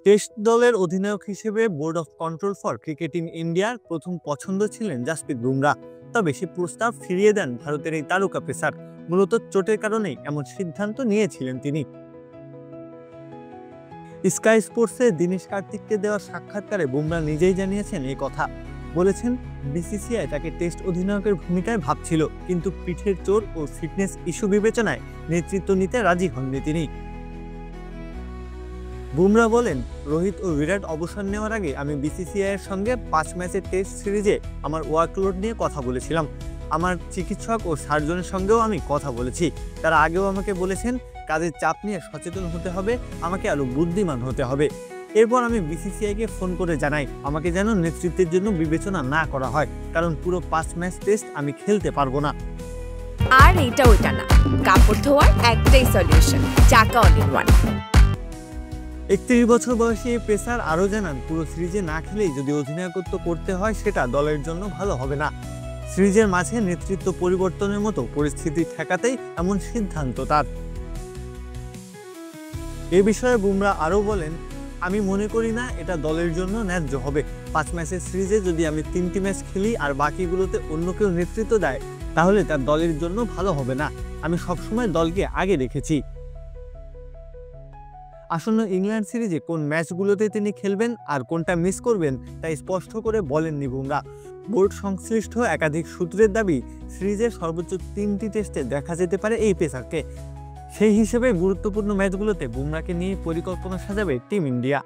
Test দলের অধিনায়ক হিসেবে board of control for cricketing ইন্ডিয়ার প্রথম পছন্দ ছিলেন জাসপ্রীত বুমরাহ। তবে সে প্রস্তাব ফিরিয়ে দেন ভারতের এই তারকা পেসার। মূলত চোটের কারণেই এমন সিদ্ধান্ত নিয়েছিলেন তিনি। স্কাই স্পোর্টসে দীনেশ কার্তিককে দেওয়া সাক্ষাৎকারে বুমরাহ নিজেই জানিয়েছেন এই কথা। বলেছেন, বিসিসিআই তাকে টেস্ট অধিনায়কের ভূমিকায় ভাবছিল, কিন্তু পিঠের চোট ও ফিটনেস ইস্যু বিবেচনায় নেতৃত্ব নিতে রাজি হননি তিনি। বুমরাহ বলেন, রোহিত ও বিরাট অবসর নেওয়ার আগে আমি বিসিসিআই এর সঙ্গে 5 ম্যাচের টেস্ট সিরিজে আমার ওয়ার্কলোড নিয়ে কথা বলেছিলাম। আমার চিকিৎসক ও সার্জনের সঙ্গেও আমি কথা বলেছি। তারা আগেও আমাকে বলেছেন কাজের চাপ নিয়ে সচেতন হতে হবে, আমাকে আরো বুদ্ধিমান হতে হবে। এরপর আমি বিসিসিআইকে ফোন করে জানাই আমাকে যেন নেতৃত্বের জন্য বিবেচনা না করা হয়, কারণ পুরো 5 ম্যাচ টেস্ট আমি খেলতে পারবো না। আর এটা ওটা না, কাপড় ধোয়ার একটাই সলিউশন, চাকা অল ইন ওয়ান। 31 বছর বয়সী এই পেসার আরও জানান, পুরো সিরিজে না খেলেই যদি অধিনায়কত্ব করতে হয় সেটা দলের জন্য ভালো হবে না। সিরিজের মাঝে নেতৃত্ব পরিবর্তনের মতো পরিস্থিতি ঠেকাতেই এমন সিদ্ধান্ত তার। এ বিষয়ে বুমরাহ আরও বলেন, আমি মনে করি না এটা দলের জন্য ন্যায্য হবে। 5 ম্যাচের সিরিজে যদি আমি 3টি ম্যাচ খেলি আর বাকিগুলোতে অন্য কেউ নেতৃত্ব দেয়, তাহলে তার দলের জন্য ভালো হবে না। আমি সবসময় দলকে আগে রেখেছি। আসন্ন ইংল্যান্ড সিরিজে কোন ম্যাচগুলোতে তিনি খেলবেন আর কোনটা মিস করবেন তা স্পষ্ট করে বলেননি বুমরাহ। বোর্ড সংশ্লিষ্ট একাধিক সূত্রের দাবি, সিরিজের সর্বোচ্চ 3টি টেস্টে দেখা যেতে পারে এই পেসারকে। সেই হিসেবে গুরুত্বপূর্ণ ম্যাচগুলোতে বুমরাহকে নিয়ে পরিকল্পনা সাজাবে টিম ইন্ডিয়া।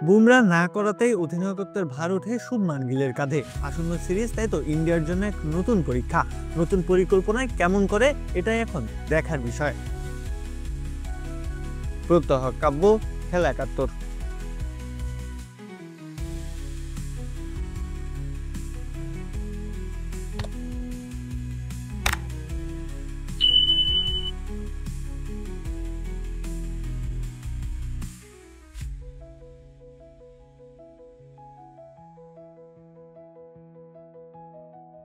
বুমরাহ না করাতেই অধিনায়কত্বের ভার ওঠে শুভমান গিলের কাঁধে। আসন্ন সিরিজ তাই তো ইন্ডিয়ার জন্য এক নতুন পরীক্ষা। নতুন পরিকল্পনায় কেমন করে, এটাই এখন দেখার বিষয়। প্রত্যহ কাব্য, খেলা ৭১।